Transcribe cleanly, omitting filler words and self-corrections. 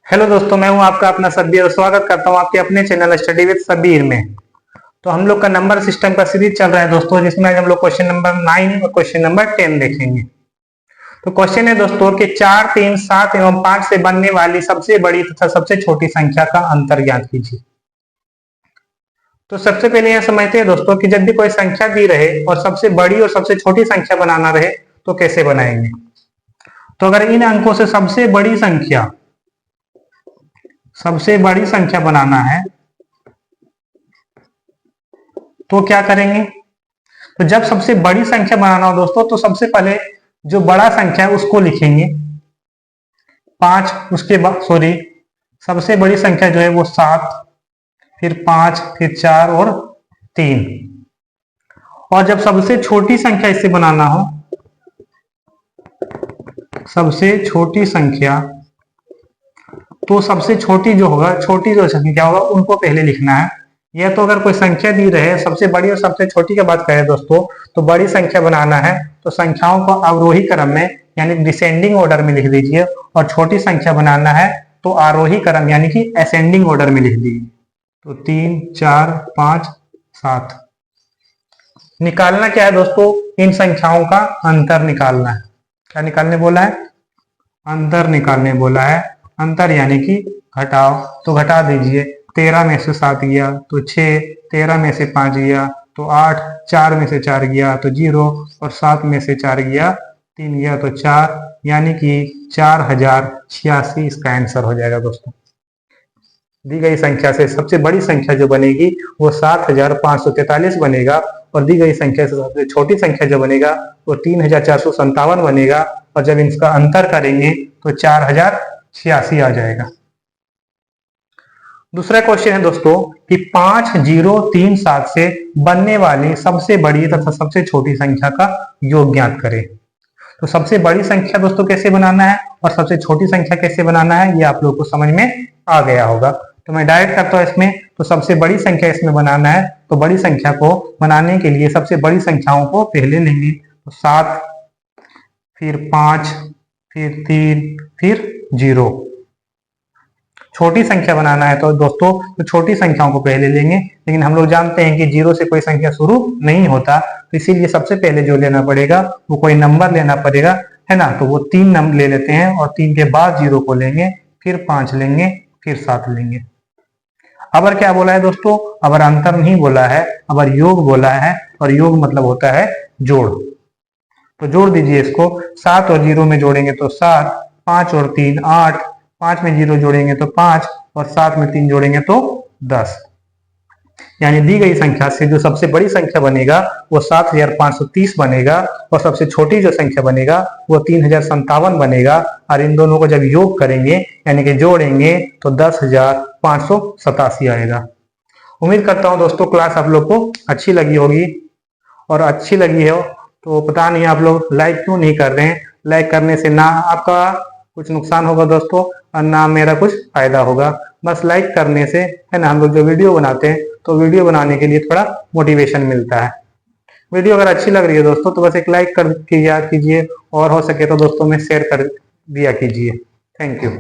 Hello दोस्तों, मैं हूं आपका अपना सब्बीर और स्वागत करता हूं आपके अपने चैनल स्टडी विद सब्बीर में। तो हम लोग का नंबर सिस्टम का सीरीज चल रहा है दोस्तों, जिसमें आज हम लोग क्वेश्चन नंबर 9 और क्वेश्चन नंबर 10 देखेंगे। तो क्वेश्चन है दोस्तों कि 4, 3, 7 एवं 5 से बनने वाली सबसे बड़ी तथा सबसे छोटी संख्या का अंतर ज्ञात कीजिए। तो सबसे पहले यह समझते हैं दोस्तों कि जब भी कोई संख्या दी रहे और सबसे बड़ी और सबसे छोटी संख्या बनाना रहे तो कैसे बनाएंगे। तो अगर इन अंकों से सबसे बड़ी संख्या बनाना है तो क्या करेंगे। तो जब सबसे बड़ी संख्या बनाना हो दोस्तों तो सबसे पहले जो बड़ा संख्या है उसको लिखेंगे 5, उसके बाद सबसे बड़ी संख्या जो है वो 7, फिर 5, फिर 4 और 3। और जब सबसे छोटी संख्या इससे बनाना हो, सबसे छोटी संख्या, तो सबसे छोटी जो होगा, छोटी जो संख्या होगा उनको पहले लिखना है। यह तो अगर कोई संख्या दी रहे सबसे बड़ी और सबसे छोटी की बात करें दोस्तों, तो बड़ी संख्या बनाना है तो संख्याओं को अवरोही क्रम में यानी डिसेंडिंग ऑर्डर में लिख दीजिए, और छोटी संख्या बनाना है तो आरोही क्रम यानी कि असेंडिंग ऑर्डर में लिख दीजिए। तो 3, 4, 5, 7। निकालना क्या है दोस्तों, इन संख्याओं का अंतर निकालना है। क्या निकालने बोला है? अंतर निकालने बोला है। अंतर यानी कि घटाओ, तो घटा दीजिए। 13 में से 7 गया तो 6, 13 में से 5 गया तो 8, 4 में से 4 गया तो 0, और 7 में से 4 गया 3 गया तो 4, यानी कि 4086 इसका आंसर हो जाएगा दोस्तों। दी गई संख्या से सबसे बड़ी संख्या जो बनेगी वो 7543 बनेगा, और दी गई संख्या से सबसे छोटी संख्या जो बनेगा वो 3457 बनेगा, और जब इसका अंतर करेंगे तो 4086 आ जाएगा। दूसरा क्वेश्चन है दोस्तों कि 5037 से बनने वाली सबसे बड़ी तथा सबसे छोटी संख्या का योग ज्ञात करें। तो सबसे बड़ी संख्या दोस्तों कैसे बनाना है और सबसे छोटी संख्या कैसे बनाना है ये आप लोगों को समझ में आ गया होगा। तो मैं डायरेक्ट करता हूं इसमें। तो सबसे बड़ी संख्या इसमें बनाना है तो बड़ी संख्या को बनाने के लिए सबसे बड़ी संख्याओं को पहले लेंगे। तो 7, फिर 5, फिर 3, फिर 0। छोटी संख्या बनाना है तो दोस्तों तो छोटी संख्याओं को पहले लेंगे, लेकिन हम लोग जानते हैं कि 0 से कोई संख्या शुरू नहीं होता, तो इसीलिए सबसे पहले जो लेना पड़ेगा वो कोई नंबर लेना पड़ेगा, है ना। तो वो 3 नंबर ले लेते हैं, और 3 के बाद 0 को लेंगे, फिर 5 लेंगे, फिर 7 लेंगे। अबर क्या बोला है दोस्तों? अबर अंतर नहीं बोला है, अबर योग बोला है, और योग मतलब होता है जोड़। तो जोड़ दीजिए इसको। 7 और 0 में जोड़ेंगे तो 7, 5 और 3 8, 5 में 0 जोड़ेंगे तो 5, और 7 में 3 जोड़ेंगे तो 10। यानी दी गई संख्या से जो सबसे बड़ी संख्या बनेगा वो 7530 बनेगा, और सबसे छोटी जो संख्या बनेगा वो 3057 बनेगा। और इन दोनों को जब योग करेंगे यानी कि जोड़ेंगे तो 10587 आएगा। उम्मीद करता हूं दोस्तों क्लास आप लोग को अच्छी लगी होगी, और अच्छी लगी हो तो पता नहीं आप लोग लाइक क्यों नहीं कर रहे हैं। लाइक करने से ना आपका कुछ नुकसान होगा दोस्तों, और ना मेरा कुछ फायदा होगा। बस लाइक करने से, है ना, हम लोग जो वीडियो बनाते हैं तो वीडियो बनाने के लिए थोड़ा मोटिवेशन मिलता है। वीडियो अगर अच्छी लग रही है दोस्तों तो बस एक लाइक कर कीजिए, और हो सके तो दोस्तों में शेयर कर दिया कीजिए। Thank you.